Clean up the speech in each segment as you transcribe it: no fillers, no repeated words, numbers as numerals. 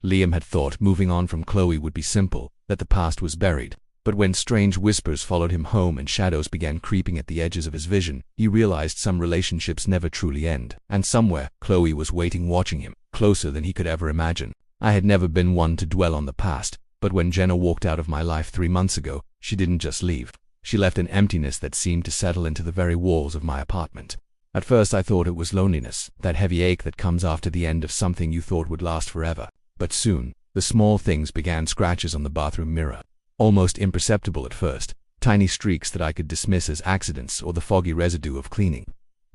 Liam had thought moving on from Chloe would be simple, that the past was buried. But when strange whispers followed him home and shadows began creeping at the edges of his vision, he realized some relationships never truly end. And somewhere, Chloe was waiting, watching him, closer than he could ever imagine. I had never been one to dwell on the past, but when Jenna walked out of my life 3 months ago, she didn't just leave. She left an emptiness that seemed to settle into the very walls of my apartment. At first I thought it was loneliness, that heavy ache that comes after the end of something you thought would last forever. But soon, the small things began: scratches on the bathroom mirror, almost imperceptible at first, tiny streaks that I could dismiss as accidents or the foggy residue of cleaning.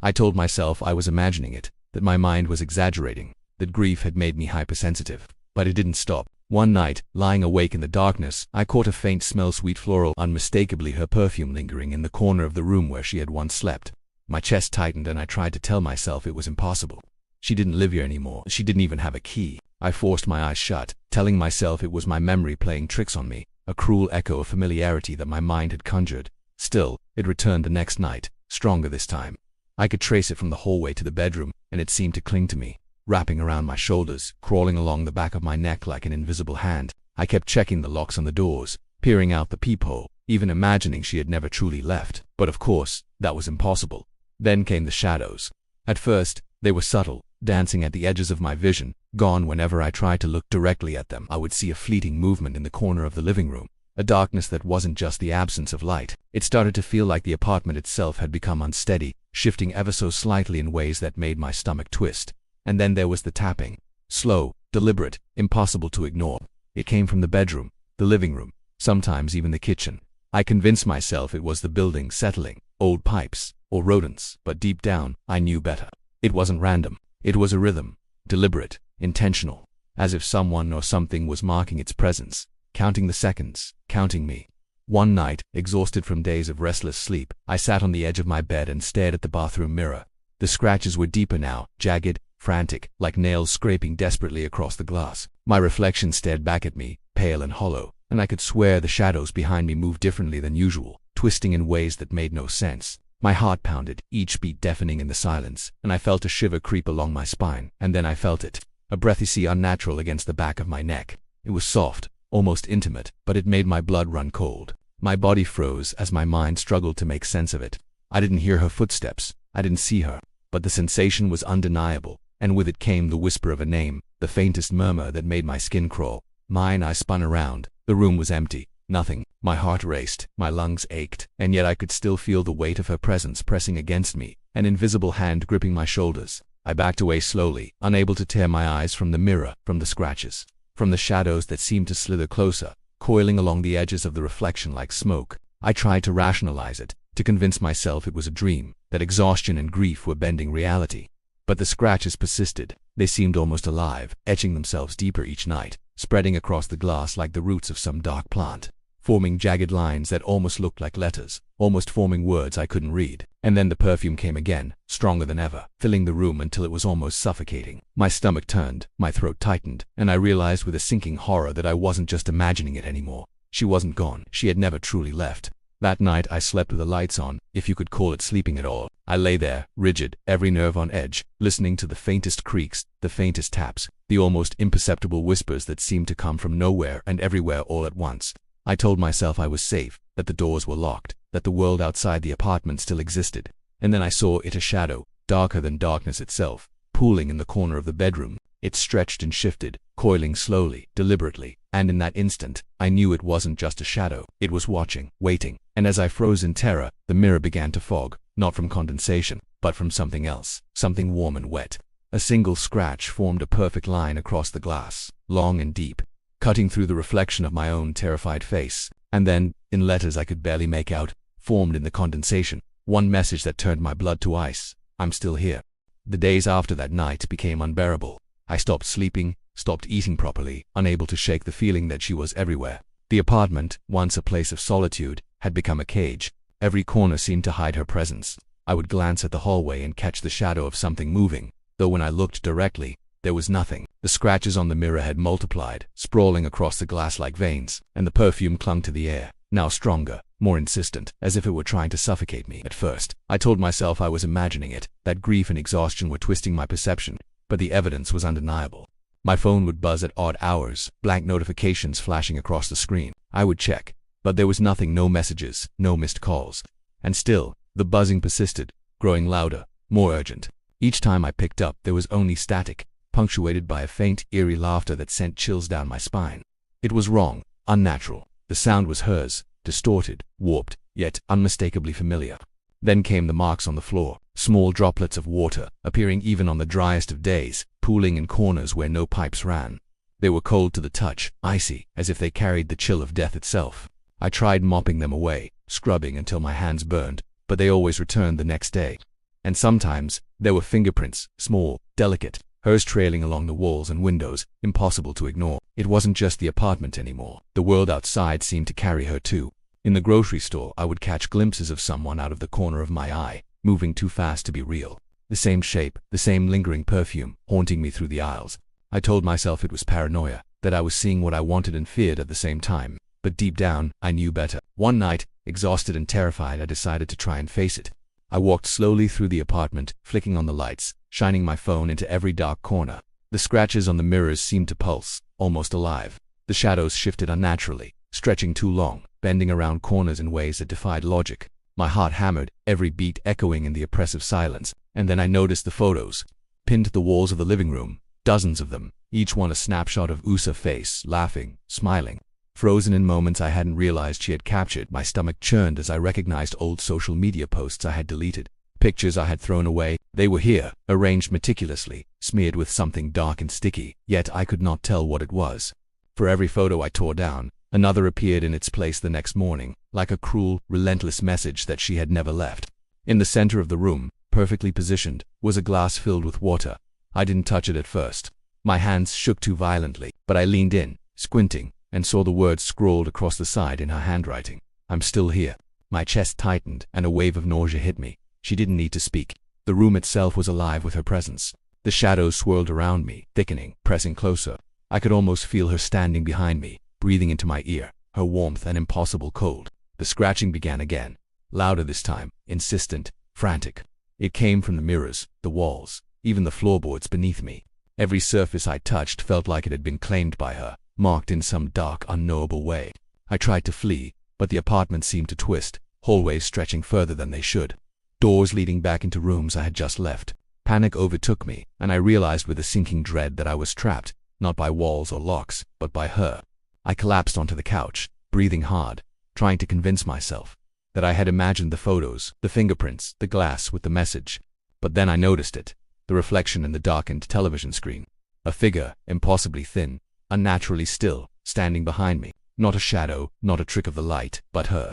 I told myself I was imagining it, that my mind was exaggerating, that grief had made me hypersensitive. But it didn't stop. One night, lying awake in the darkness, I caught a faint smell, sweet floral, unmistakably her perfume, lingering in the corner of the room where she had once slept. My chest tightened and I tried to tell myself it was impossible. She didn't live here anymore. She didn't even have a key. I forced my eyes shut, telling myself it was my memory playing tricks on me, a cruel echo of familiarity that my mind had conjured. Still, it returned the next night, stronger this time. I could trace it from the hallway to the bedroom, and it seemed to cling to me, wrapping around my shoulders, crawling along the back of my neck like an invisible hand. I kept checking the locks on the doors, peering out the peephole, even imagining she had never truly left. But of course, that was impossible. Then came the shadows. At first, they were subtle, dancing at the edges of my vision, gone whenever I tried to look directly at them. I would see a fleeting movement in the corner of the living room, a darkness that wasn't just the absence of light. It started to feel like the apartment itself had become unsteady, shifting ever so slightly in ways that made my stomach twist. And then there was the tapping. Slow, deliberate, impossible to ignore. It came from the bedroom, the living room, sometimes even the kitchen. I convinced myself it was the building settling, old pipes, or rodents, but deep down, I knew better. It wasn't random. It was a rhythm, deliberate, intentional, as if someone or something was marking its presence, counting the seconds, counting me. One night, exhausted from days of restless sleep, I sat on the edge of my bed and stared at the bathroom mirror. The scratches were deeper now, jagged, frantic, like nails scraping desperately across the glass. My reflection stared back at me, pale and hollow, and I could swear the shadows behind me moved differently than usual, twisting in ways that made no sense. My heart pounded, each beat deafening in the silence, and I felt a shiver creep along my spine. And then I felt it, a breathy unnatural against the back of my neck. It was soft, almost intimate, but it made my blood run cold. My body froze as my mind struggled to make sense of it. I didn't hear her footsteps, I didn't see her, but the sensation was undeniable, and with it came the whisper of a name, the faintest murmur that made my skin crawl. Mine. I spun around. The room was empty. Nothing. My heart raced, my lungs ached, and yet I could still feel the weight of her presence pressing against me, an invisible hand gripping my shoulders. I backed away slowly, unable to tear my eyes from the mirror, from the scratches, from the shadows that seemed to slither closer, coiling along the edges of the reflection like smoke. I tried to rationalize it, to convince myself it was a dream, that exhaustion and grief were bending reality. But the scratches persisted. They seemed almost alive, etching themselves deeper each night, spreading across the glass like the roots of some dark plant, forming jagged lines that almost looked like letters, almost forming words I couldn't read. And then the perfume came again, stronger than ever, filling the room until it was almost suffocating. My stomach turned, my throat tightened, and I realized with a sinking horror that I wasn't just imagining it anymore. She wasn't gone. She had never truly left. That night I slept with the lights on, if you could call it sleeping at all. I lay there, rigid, every nerve on edge, listening to the faintest creaks, the faintest taps, the almost imperceptible whispers that seemed to come from nowhere and everywhere all at once. I told myself I was safe, that the doors were locked, that the world outside the apartment still existed. And then I saw it, a shadow, darker than darkness itself, pooling in the corner of the bedroom. It stretched and shifted, coiling slowly, deliberately, and in that instant, I knew it wasn't just a shadow. It was watching, waiting, and as I froze in terror, the mirror began to fog, not from condensation, but from something else, something warm and wet. A single scratch formed a perfect line across the glass, long and deep, cutting through the reflection of my own terrified face. And then, in letters I could barely make out, formed in the condensation, one message that turned my blood to ice: I'm still here. The days after that night became unbearable. I stopped sleeping, stopped eating properly, unable to shake the feeling that she was everywhere. The apartment, once a place of solitude, had become a cage. Every corner seemed to hide her presence. I would glance at the hallway and catch the shadow of something moving, though when I looked directly, there was nothing. The scratches on the mirror had multiplied, sprawling across the glass like veins, and the perfume clung to the air, now stronger, more insistent, as if it were trying to suffocate me. At first, I told myself I was imagining it, that grief and exhaustion were twisting my perception, but the evidence was undeniable. My phone would buzz at odd hours, blank notifications flashing across the screen. I would check, but there was nothing, no messages, no missed calls. And still, the buzzing persisted, growing louder, more urgent. Each time I picked up, there was only static, punctuated by a faint, eerie laughter that sent chills down my spine. It was wrong, unnatural. The sound was hers, distorted, warped, yet unmistakably familiar. Then came the marks on the floor, small droplets of water, appearing even on the driest of days, pooling in corners where no pipes ran. They were cold to the touch, icy, as if they carried the chill of death itself. I tried mopping them away, scrubbing until my hands burned, but they always returned the next day. And sometimes, there were fingerprints, small, delicate, hers trailing along the walls and windows, impossible to ignore. It wasn't just the apartment anymore. The world outside seemed to carry her too. In the grocery store, I would catch glimpses of someone out of the corner of my eye, moving too fast to be real. The same shape, the same lingering perfume, haunting me through the aisles. I told myself it was paranoia, that I was seeing what I wanted and feared at the same time. But deep down, I knew better. One night, exhausted and terrified, I decided to try and face it. I walked slowly through the apartment, flicking on the lights, shining my phone into every dark corner. The scratches on the mirrors seemed to pulse, almost alive. The shadows shifted unnaturally, stretching too long, bending around corners in ways that defied logic. My heart hammered, every beat echoing in the oppressive silence. And then I noticed the photos, pinned to the walls of the living room, dozens of them, each one a snapshot of Usa's face, laughing, smiling. Frozen in moments I hadn't realized she had captured, my stomach churned as I recognized old social media posts I had deleted. Pictures I had thrown away, they were here, arranged meticulously, smeared with something dark and sticky, yet I could not tell what it was. For every photo I tore down, another appeared in its place the next morning, like a cruel, relentless message that she had never left. In the center of the room, perfectly positioned, was a glass filled with water. I didn't touch it at first. My hands shook too violently, but I leaned in, squinting, and saw the words scrawled across the side in her handwriting. I'm still here. My chest tightened, and a wave of nausea hit me. She didn't need to speak. The room itself was alive with her presence. The shadows swirled around me, thickening, pressing closer. I could almost feel her standing behind me, breathing into my ear, her warmth and impossible cold. The scratching began again, louder this time, insistent, frantic. It came from the mirrors, the walls, even the floorboards beneath me. Every surface I touched felt like it had been claimed by her, marked in some dark, unknowable way. I tried to flee, but the apartment seemed to twist, hallways stretching further than they should. Doors leading back into rooms I had just left. Panic overtook me, and I realized with a sinking dread that I was trapped, not by walls or locks, but by her. I collapsed onto the couch, breathing hard, trying to convince myself that I had imagined the photos, the fingerprints, the glass with the message. But then I noticed it, the reflection in the darkened television screen. A figure, impossibly thin, unnaturally still, standing behind me. Not a shadow, not a trick of the light, but her.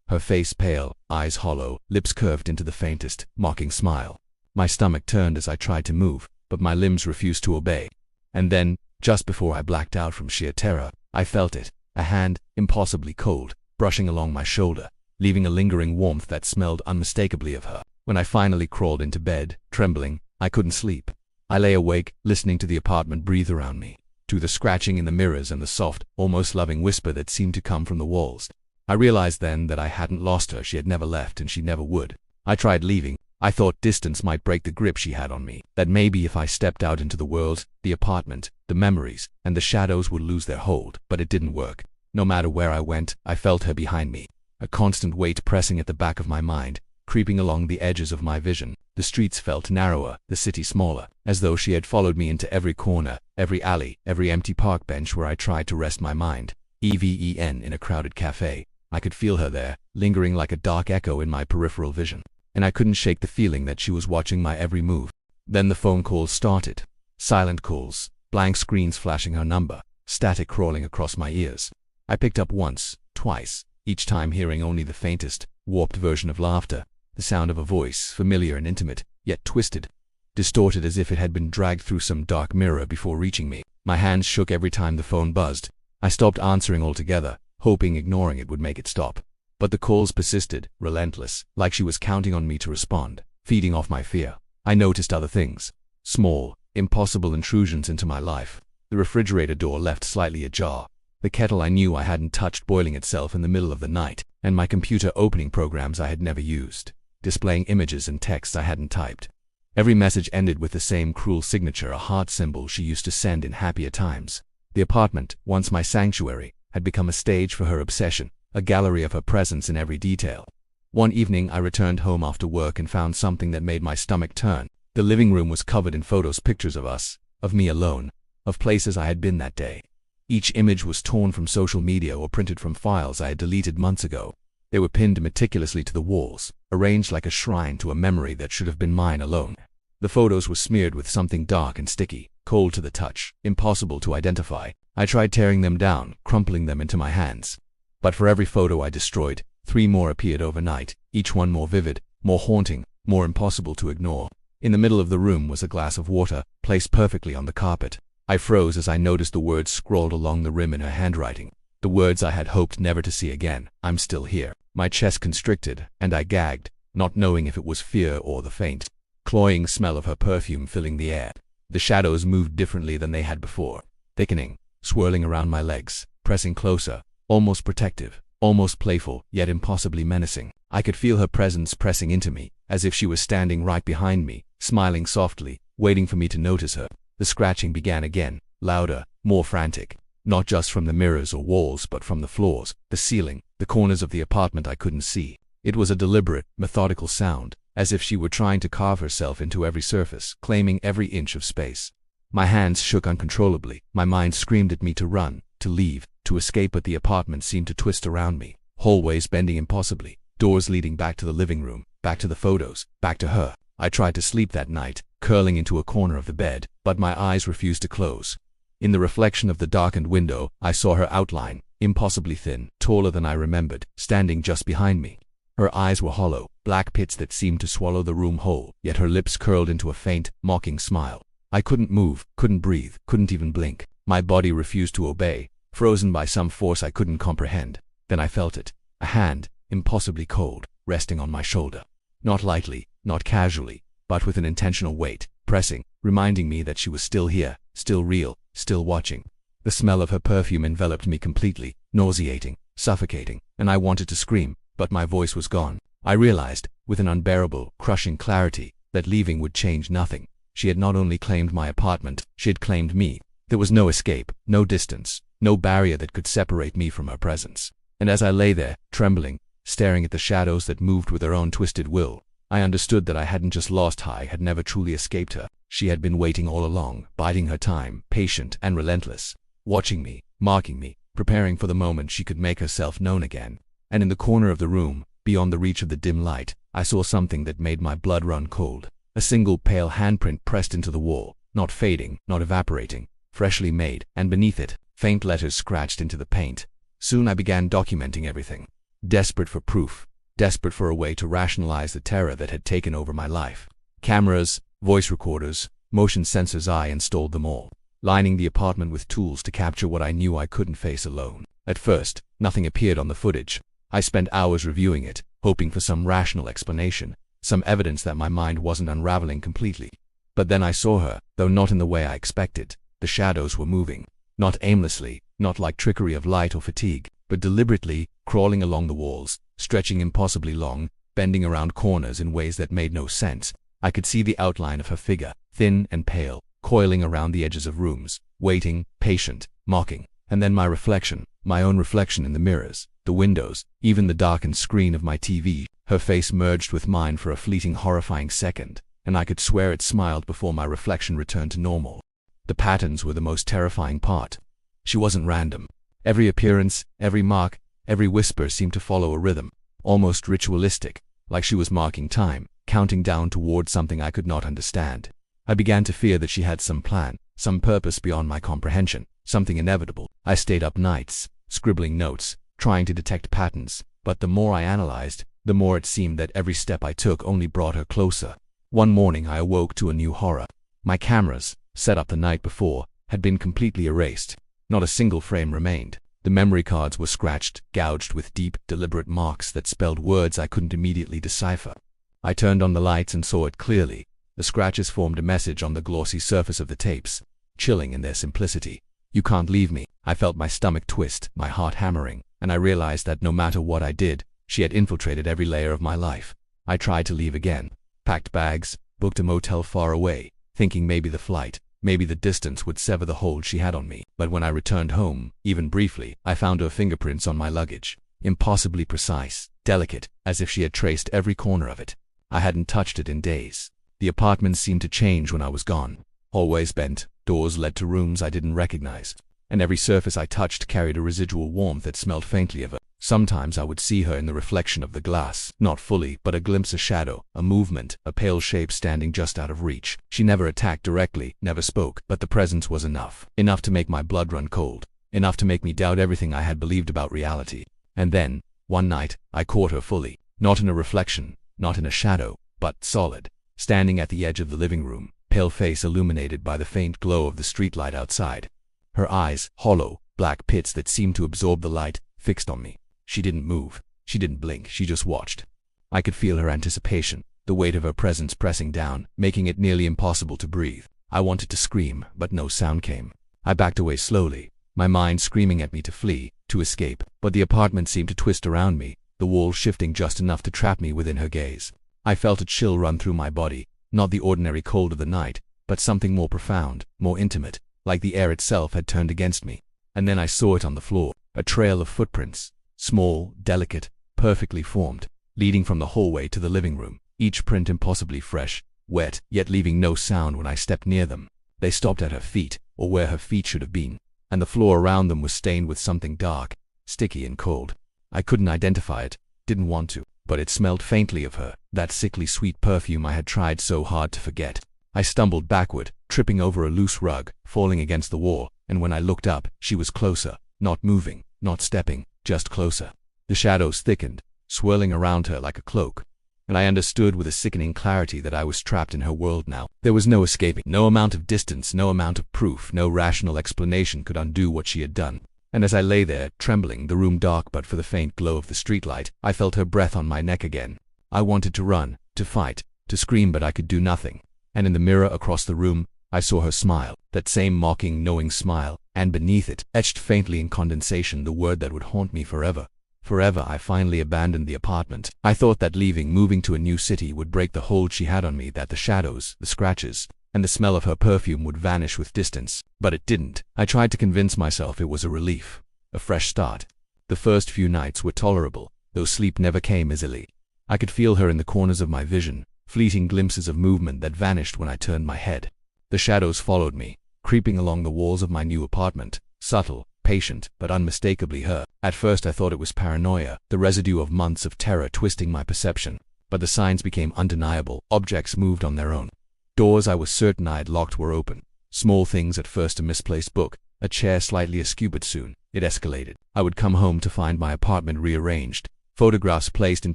Her face pale, eyes hollow, lips curved into the faintest, mocking smile. My stomach turned as I tried to move, but my limbs refused to obey. And then, just before I blacked out from sheer terror, I felt it, a hand, impossibly cold, brushing along my shoulder, leaving a lingering warmth that smelled unmistakably of her. When I finally crawled into bed, trembling, I couldn't sleep. I lay awake, listening to the apartment breathe around me, to the scratching in the mirrors and the soft, almost loving whisper that seemed to come from the walls. I realized then that I hadn't lost her. She had never left, and she never would. I tried leaving. I thought distance might break the grip she had on me, that maybe if I stepped out into the world, the apartment, the memories, and the shadows would lose their hold, but it didn't work. No matter where I went, I felt her behind me, a constant weight pressing at the back of my mind, creeping along the edges of my vision. The streets felt narrower, the city smaller, as though she had followed me into every corner, every alley, every empty park bench where I tried to rest my mind. Even in a crowded cafe, I could feel her there, lingering like a dark echo in my peripheral vision. And I couldn't shake the feeling that she was watching my every move. Then the phone calls started. Silent calls, blank screens flashing her number, static crawling across my ears. I picked up once, twice, each time hearing only the faintest, warped version of laughter, the sound of a voice, familiar and intimate, yet twisted, distorted as if it had been dragged through some dark mirror before reaching me. My hands shook every time the phone buzzed. I stopped answering altogether, hoping ignoring it would make it stop. But the calls persisted, relentless, like she was counting on me to respond, feeding off my fear. I noticed other things. Small, impossible intrusions into my life. The refrigerator door left slightly ajar. The kettle I knew I hadn't touched boiling itself in the middle of the night, and my computer opening programs I had never used, displaying images and text I hadn't typed. Every message ended with the same cruel signature, a heart symbol she used to send in happier times. The apartment, once my sanctuary, had become a stage for her obsession, a gallery of her presence in every detail. One evening I returned home after work and found something that made my stomach turn. The living room was covered in photos, pictures of us, of me alone, of places I had been that day. Each image was torn from social media or printed from files I had deleted months ago. They were pinned meticulously to the walls, arranged like a shrine to a memory that should have been mine alone. The photos were smeared with something dark and sticky, cold to the touch, impossible to identify. I tried tearing them down, crumpling them into my hands. But for every photo I destroyed, 3 more appeared overnight, each one more vivid, more haunting, more impossible to ignore. In the middle of the room was a glass of water, placed perfectly on the carpet. I froze as I noticed the words scrawled along the rim in her handwriting. The words I had hoped never to see again. I'm still here. My chest constricted, and I gagged, not knowing if it was fear or the faint, cloying smell of her perfume filling the air. The shadows moved differently than they had before, thickening, swirling around my legs, pressing closer, almost protective, almost playful, yet impossibly menacing. I could feel her presence pressing into me, as if she was standing right behind me, smiling softly, waiting for me to notice her. The scratching began again, louder, more frantic, not just from the mirrors or walls but from the floors, the ceiling, the corners of the apartment I couldn't see. It was a deliberate, methodical sound, as if she were trying to carve herself into every surface, claiming every inch of space. My hands shook uncontrollably, my mind screamed at me to run, to leave, to escape, but the apartment seemed to twist around me, hallways bending impossibly, doors leading back to the living room, back to the photos, back to her. I tried to sleep that night, curling into a corner of the bed, but my eyes refused to close. In the reflection of the darkened window, I saw her outline, impossibly thin, taller than I remembered, standing just behind me. Her eyes were hollow, black pits that seemed to swallow the room whole, yet her lips curled into a faint, mocking smile. I couldn't move, couldn't breathe, couldn't even blink. My body refused to obey, frozen by some force I couldn't comprehend. Then I felt it, a hand, impossibly cold, resting on my shoulder. Not lightly, not casually, but with an intentional weight, pressing, reminding me that she was still here, still real, still watching. The smell of her perfume enveloped me completely, nauseating, suffocating, and I wanted to scream, but my voice was gone. I realized, with an unbearable, crushing clarity, that leaving would change nothing. She had not only claimed my apartment, she had claimed me. There was no escape, no distance, no barrier that could separate me from her presence. And as I lay there, trembling, staring at the shadows that moved with her own twisted will, I understood that I hadn't just lost her, I had never truly escaped her. She had been waiting all along, biding her time, patient and relentless, watching me, marking me, preparing for the moment she could make herself known again. And in the corner of the room, beyond the reach of the dim light, I saw something that made my blood run cold. A single pale handprint pressed into the wall, not fading, not evaporating, freshly made, and beneath it, faint letters scratched into the paint. Soon I began documenting everything, desperate for proof, desperate for a way to rationalize the terror that had taken over my life. Cameras, voice recorders, motion sensors, I installed them all, lining the apartment with tools to capture what I knew I couldn't face alone. At first, nothing appeared on the footage. I spent hours reviewing it, hoping for some rational explanation, some evidence that my mind wasn't unraveling completely. But then I saw her, though not in the way I expected. The shadows were moving, not aimlessly, not like trickery of light or fatigue, but deliberately, crawling along the walls, stretching impossibly long, bending around corners in ways that made no sense. I could see the outline of her figure, thin and pale, coiling around the edges of rooms, waiting, patient, mocking. And then my reflection, my own reflection in the mirrors, the windows, even the darkened screen of my TV. Her face merged with mine for a fleeting, horrifying second, and I could swear it smiled before my reflection returned to normal. The patterns were the most terrifying part. She wasn't random. Every appearance, every mark, every whisper seemed to follow a rhythm, almost ritualistic, like she was marking time, counting down toward something I could not understand. I began to fear that she had some plan, some purpose beyond my comprehension, something inevitable. I stayed up nights, scribbling notes, trying to detect patterns, but the more I analyzed, the more it seemed that every step I took only brought her closer. One morning I awoke to a new horror. My cameras, set up the night before, had been completely erased. Not a single frame remained. The memory cards were scratched, gouged with deep, deliberate marks that spelled words I couldn't immediately decipher. I turned on the lights and saw it clearly. The scratches formed a message on the glossy surface of the tapes, chilling in their simplicity. "You can't leave me." I felt my stomach twist, my heart hammering, and I realized that no matter what I did, she had infiltrated every layer of my life. I tried to leave again. Packed bags, booked a motel far away, thinking maybe the flight, maybe the distance would sever the hold she had on me. But when I returned home, even briefly, I found her fingerprints on my luggage. Impossibly precise, delicate, as if she had traced every corner of it. I hadn't touched it in days. The apartment seemed to change when I was gone. Hallways bent, doors led to rooms I didn't recognize, and every surface I touched carried a residual warmth that smelled faintly of her. Sometimes I would see her in the reflection of the glass, not fully, but a glimpse of shadow, a movement, a pale shape standing just out of reach. She never attacked directly, never spoke, but the presence was enough. Enough to make my blood run cold. Enough to make me doubt everything I had believed about reality. And then, one night, I caught her fully. Not in a reflection, not in a shadow, but solid. Standing at the edge of the living room, pale face illuminated by the faint glow of the streetlight outside. Her eyes, hollow, black pits that seemed to absorb the light, fixed on me. She didn't move. She didn't blink. She just watched. I could feel her anticipation, the weight of her presence pressing down, making it nearly impossible to breathe. I wanted to scream, but no sound came. I backed away slowly, my mind screaming at me to flee, to escape, but the apartment seemed to twist around me, the walls shifting just enough to trap me within her gaze. I felt a chill run through my body, not the ordinary cold of the night, but something more profound, more intimate, like the air itself had turned against me. And then I saw it on the floor, a trail of footprints. Small, delicate, perfectly formed, leading from the hallway to the living room, each print impossibly fresh, wet, yet leaving no sound when I stepped near them. They stopped at her feet, or where her feet should have been, and the floor around them was stained with something dark, sticky and cold. I couldn't identify it, didn't want to, but it smelled faintly of her, that sickly sweet perfume I had tried so hard to forget. I stumbled backward, tripping over a loose rug, falling against the wall, and when I looked up, she was closer, not moving, not stepping, just closer. The shadows thickened, swirling around her like a cloak, and I understood with a sickening clarity that I was trapped in her world now. There was no escaping. No amount of distance, no amount of proof, no rational explanation could undo what she had done. And as I lay there, trembling, the room dark but for the faint glow of the streetlight, I felt her breath on my neck again. I wanted to run, to fight, to scream, but I could do nothing. And in the mirror across the room, I saw her smile, that same mocking, knowing smile, and beneath it, etched faintly in condensation, the word that would haunt me forever. Forever. I finally abandoned the apartment. I thought that leaving, moving to a new city, would break the hold she had on me, that the shadows, the scratches, and the smell of her perfume would vanish with distance. But it didn't. I tried to convince myself it was a relief, a fresh start. The first few nights were tolerable, though sleep never came easily. I could feel her in the corners of my vision, fleeting glimpses of movement that vanished when I turned my head. The shadows followed me, creeping along the walls of my new apartment, subtle, patient, but unmistakably her. At first I thought it was paranoia, the residue of months of terror twisting my perception. But the signs became undeniable. Objects moved on their own. Doors I was certain I had locked were open. Small things, at first a misplaced book, a chair slightly askew, but soon it escalated. I would come home to find my apartment rearranged, photographs placed in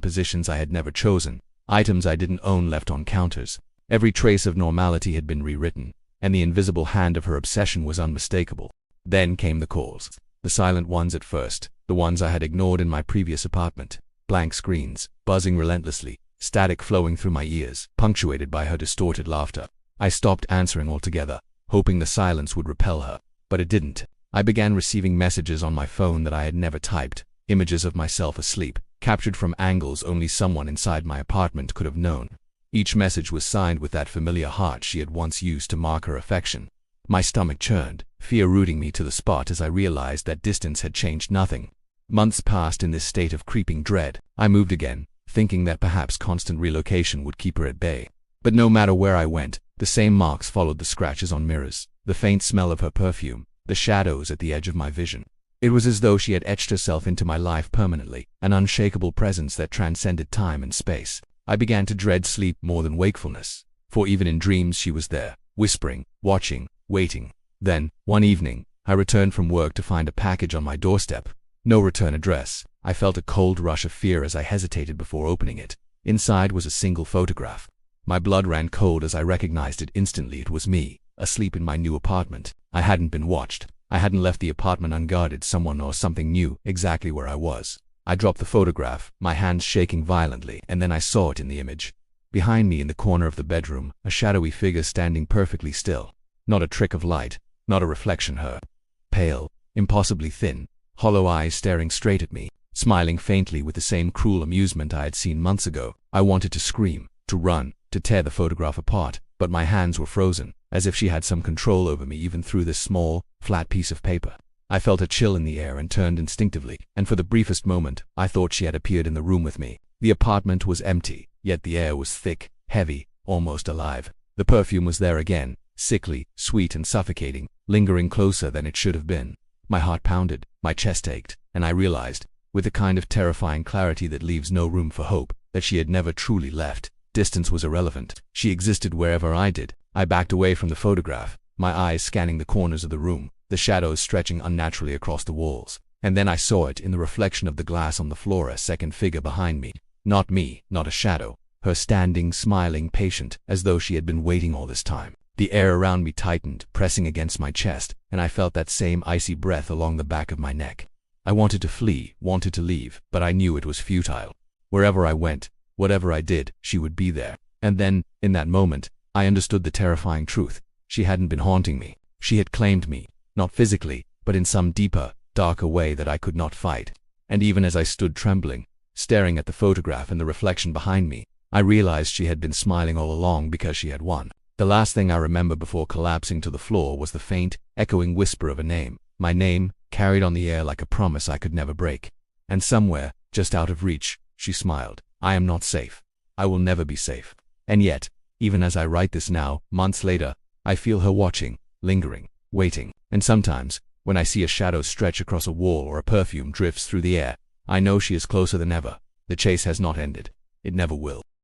positions I had never chosen, items I didn't own left on counters. Every trace of normality had been rewritten, and the invisible hand of her obsession was unmistakable. Then came the calls. The silent ones at first, the ones I had ignored in my previous apartment. Blank screens, buzzing relentlessly, static flowing through my ears, punctuated by her distorted laughter. I stopped answering altogether, hoping the silence would repel her. But it didn't. I began receiving messages on my phone that I had never typed, images of myself asleep, captured from angles only someone inside my apartment could have known. Each message was signed with that familiar heart she had once used to mark her affection. My stomach churned, fear rooting me to the spot as I realized that distance had changed nothing. Months passed in this state of creeping dread. I moved again, thinking that perhaps constant relocation would keep her at bay. But no matter where I went, the same marks followed: the scratches on mirrors, the faint smell of her perfume, the shadows at the edge of my vision. It was as though she had etched herself into my life permanently, an unshakable presence that transcended time and space. I began to dread sleep more than wakefulness, for even in dreams she was there, whispering, watching, waiting. Then, one evening, I returned from work to find a package on my doorstep. No return address. I felt a cold rush of fear as I hesitated before opening it. Inside was a single photograph. My blood ran cold as I recognized it instantly. It was me, asleep in my new apartment. I hadn't been watched. I hadn't left the apartment unguarded. Someone or something knew exactly where I was. I dropped the photograph, my hands shaking violently, and then I saw it in the image. Behind me in the corner of the bedroom, a shadowy figure standing perfectly still. Not a trick of light, not a reflection. Her pale, impossibly thin, hollow eyes staring straight at me, smiling faintly with the same cruel amusement I had seen months ago. I wanted to scream, to run, to tear the photograph apart, but my hands were frozen, as if she had some control over me even through this small, flat piece of paper. I felt a chill in the air and turned instinctively, and for the briefest moment, I thought she had appeared in the room with me. The apartment was empty, yet the air was thick, heavy, almost alive. The perfume was there again, sickly, sweet and suffocating, lingering closer than it should have been. My heart pounded, my chest ached, and I realized, with a kind of terrifying clarity that leaves no room for hope, that she had never truly left. Distance was irrelevant. She existed wherever I did. I backed away from the photograph, my eyes scanning the corners of the room, the shadows stretching unnaturally across the walls. And then I saw it in the reflection of the glass on the floor, a second figure behind me. Not me, not a shadow. Her standing, smiling, patient, as though she had been waiting all this time. The air around me tightened, pressing against my chest, and I felt that same icy breath along the back of my neck. I wanted to flee, wanted to leave, but I knew it was futile. Wherever I went, whatever I did, she would be there. And then, in that moment, I understood the terrifying truth. She hadn't been haunting me. She had claimed me, not physically, but in some deeper, darker way that I could not fight. And even as I stood trembling, staring at the photograph and the reflection behind me, I realized she had been smiling all along because she had won. The last thing I remember before collapsing to the floor was the faint, echoing whisper of a name. My name, carried on the air like a promise I could never break. And somewhere, just out of reach, she smiled. I am not safe. I will never be safe. And yet, even as I write this now, months later, I feel her watching, lingering, waiting. And sometimes, when I see a shadow stretch across a wall or a perfume drifts through the air, I know she is closer than ever. The chase has not ended. It never will.